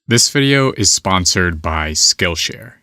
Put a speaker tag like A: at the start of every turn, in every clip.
A: This video is sponsored by Skillshare.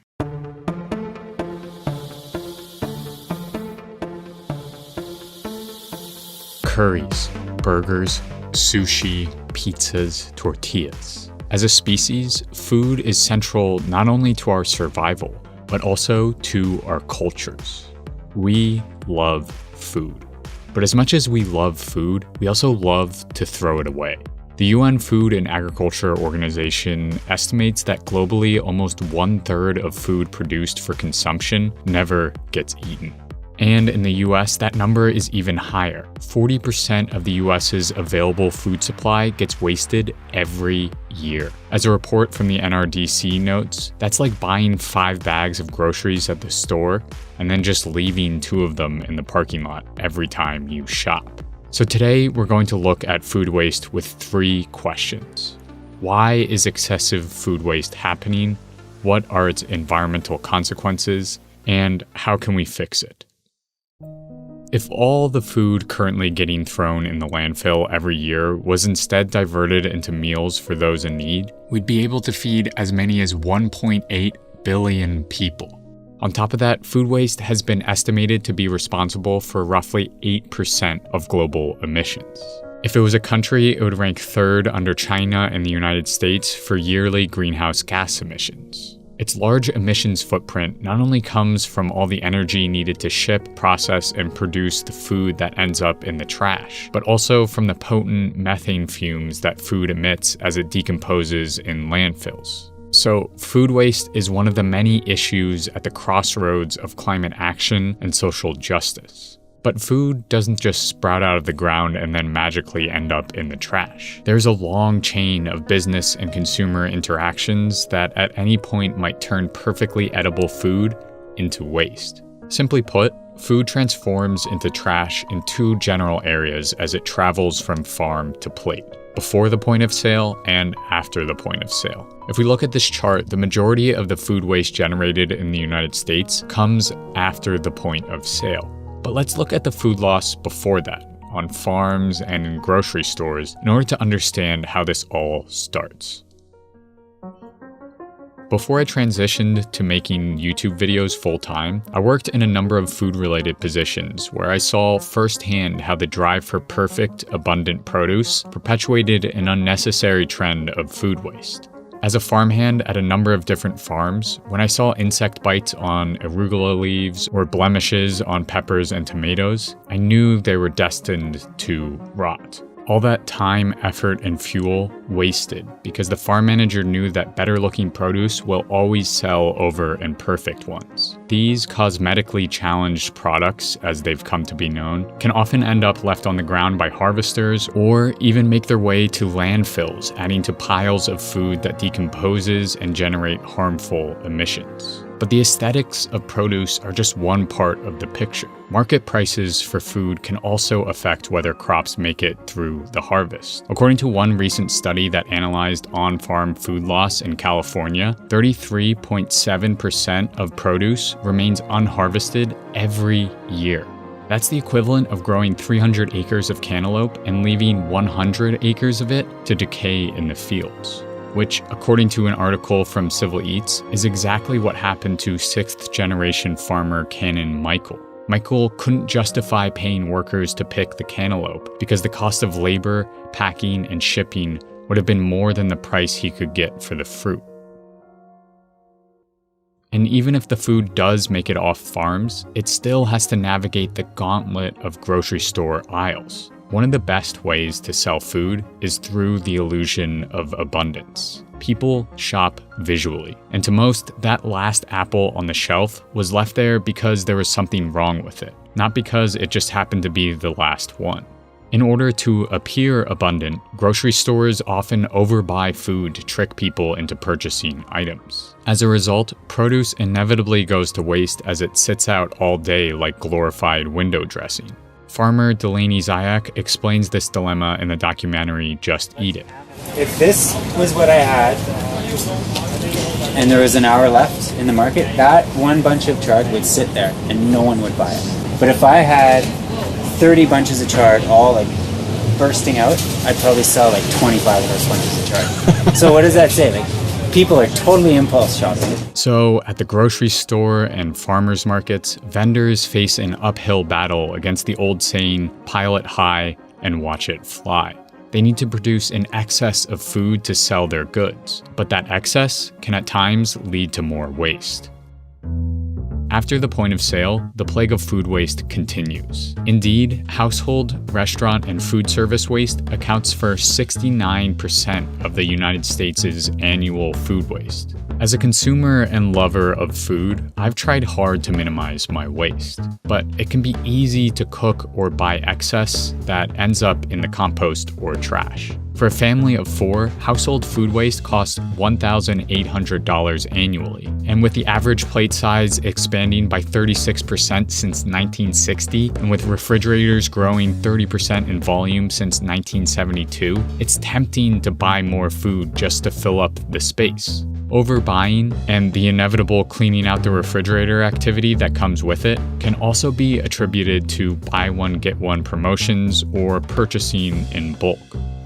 A: Curries, burgers, sushi, pizzas, tortillas. As a species, food is central not only to our survival, but also to our cultures. We love food. But as much as we love food, we also love to throw it away. The UN Food and Agriculture Organization estimates that globally almost 1/3 of food produced for consumption never gets eaten. And in the US, that number is even higher. 40% of the US's available food supply gets wasted every year. As a report from the NRDC notes, that's like buying 5 bags of groceries at the store and then just leaving 2 of them in the parking lot every time you shop. So today, we're going to look at food waste with 3 questions. Why is excessive food waste happening? What are its environmental consequences? And how can we fix it? If all the food currently getting thrown in the landfill every year was instead diverted into meals for those in need, we'd be able to feed as many as 1.8 billion people. On top of that, food waste has been estimated to be responsible for roughly 8% of global emissions. If it was a country, it would rank 3rd under China and the United States for yearly greenhouse gas emissions. Its large emissions footprint not only comes from all the energy needed to ship, process, and produce the food that ends up in the trash, but also from the potent methane fumes that food emits as it decomposes in landfills. So, food waste is one of the many issues at the crossroads of climate action and social justice. But food doesn't just sprout out of the ground and then magically end up in the trash. There's a long chain of business and consumer interactions that at any point might turn perfectly edible food into waste. Simply put, food transforms into trash in 2 general areas as it travels from farm to plate, before the point of sale and after the point of sale. If we look at this chart, the majority of the food waste generated in the United States comes after the point of sale. But let's look at the food loss before that, on farms and in grocery stores, in order to understand how this all starts. Before I transitioned to making YouTube videos full-time, I worked in a number of food-related positions where I saw firsthand how the drive for perfect, abundant produce perpetuated an unnecessary trend of food waste. As a farmhand at a number of different farms, when I saw insect bites on arugula leaves or blemishes on peppers and tomatoes, I knew they were destined to rot. All that time, effort, and fuel wasted because the farm manager knew that better-looking produce will always sell over imperfect ones. These cosmetically challenged products, as they've come to be known, can often end up left on the ground by harvesters or even make their way to landfills, adding to piles of food that decomposes and generate harmful emissions. But the aesthetics of produce are just one part of the picture. Market prices for food can also affect whether crops make it through the harvest. According to one recent study that analyzed on-farm food loss in California, 33.7% of produce remains unharvested every year. That's the equivalent of growing 300 acres of cantaloupe and leaving 100 acres of it to decay in the fields, which, according to an article from Civil Eats, is exactly what happened to 6th-generation farmer Canon Michael. Michael couldn't justify paying workers to pick the cantaloupe because the cost of labor, packing, and shipping would have been more than the price he could get for the fruit. And even if the food does make it off farms, it still has to navigate the gauntlet of grocery store aisles. One of the best ways to sell food is through the illusion of abundance. People shop visually, and to most, that last apple on the shelf was left there because there was something wrong with it, not because it just happened to be the last one. In order to appear abundant, grocery stores often overbuy food to trick people into purchasing items. As a result, produce inevitably goes to waste as it sits out all day like glorified window dressing. Farmer Delaney Zayak explains this dilemma in the documentary Just Eat It.
B: If this was what I had, and there was an hour left in the market, that one bunch of chard would sit there and no one would buy it. But if I had 30 bunches of chard all like bursting out, I'd probably sell like 25 of those bunches of chard. So what does that say? Like People are totally impulse shopping.
A: So, at the grocery store and farmers markets, vendors face an uphill battle against the old saying, pile it high and watch it fly. They need to produce an excess of food to sell their goods, but that excess can at times lead to more waste. After the point of sale, the plague of food waste continues. Indeed, household, restaurant, and food service waste accounts for 69% of the United States' annual food waste. As a consumer and lover of food, I've tried hard to minimize my waste, but it can be easy to cook or buy excess that ends up in the compost or trash. For a family of 4, household food waste costs $1,800 annually, and with the average plate size expanding by 36% since 1960, and with refrigerators growing 30% in volume since 1972, it's tempting to buy more food just to fill up the space. Overbuying and the inevitable cleaning out the refrigerator activity that comes with it can also be attributed to buy one get one promotions or purchasing in bulk.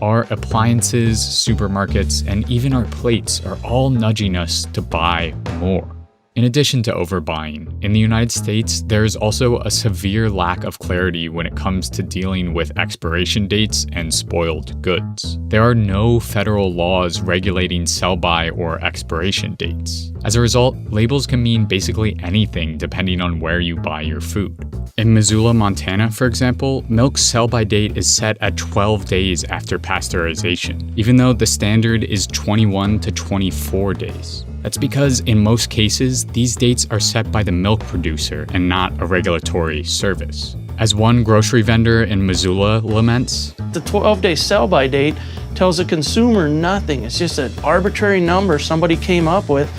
A: Our appliances, supermarkets, and even our plates are all nudging us to buy more. In addition to overbuying, in the United States, there is also a severe lack of clarity when it comes to dealing with expiration dates and spoiled goods. There are no federal laws regulating sell-by or expiration dates. As a result, labels can mean basically anything depending on where you buy your food. In Missoula, Montana, for example, milk's sell-by date is set at 12 days after pasteurization, even though the standard is 21 to 24 days. That's because in most cases, these dates are set by the milk producer and not a regulatory service. As one grocery vendor in Missoula laments,
C: the 12-day sell-by date tells the consumer nothing. It's just an arbitrary number somebody came up with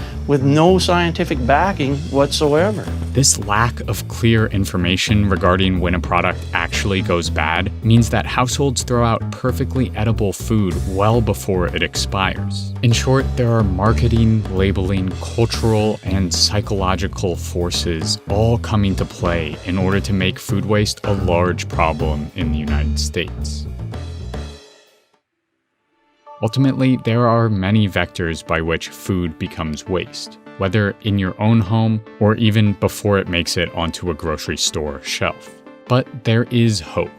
C: no scientific backing whatsoever.
A: This lack of clear information regarding when a product actually goes bad means that households throw out perfectly edible food well before it expires. In short, there are marketing, labeling, cultural, and psychological forces all coming to play in order to make food waste a large problem in the United States. Ultimately, there are many vectors by which food becomes waste, whether in your own home or even before it makes it onto a grocery store shelf. But there is hope.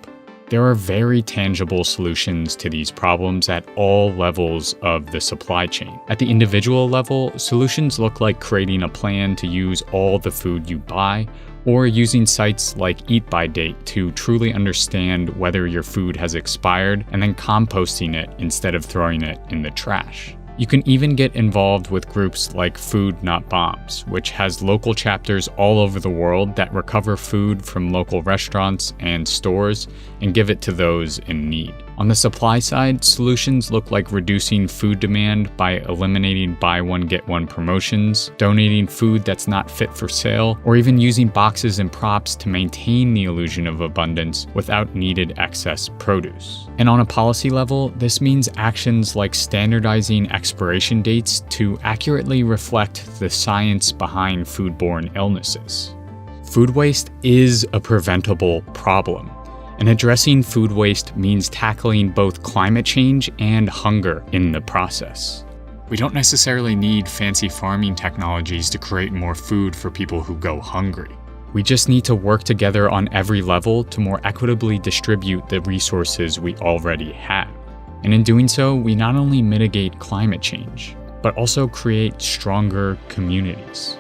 A: There are very tangible solutions to these problems at all levels of the supply chain. At the individual level, solutions look like creating a plan to use all the food you buy, or using sites like Eat By Date to truly understand whether your food has expired and then composting it instead of throwing it in the trash. You can even get involved with groups like Food Not Bombs, which has local chapters all over the world that recover food from local restaurants and stores and give it to those in need. On the supply side, solutions look like reducing food demand by eliminating buy one get one promotions, donating food that's not fit for sale, or even using boxes and props to maintain the illusion of abundance without needed excess produce. And on a policy level, this means actions like standardizing expiration dates to accurately reflect the science behind foodborne illnesses. Food waste is a preventable problem. And addressing food waste means tackling both climate change and hunger in the process. We don't necessarily need fancy farming technologies to create more food for people who go hungry. We just need to work together on every level to more equitably distribute the resources we already have. And in doing so, we not only mitigate climate change, but also create stronger communities.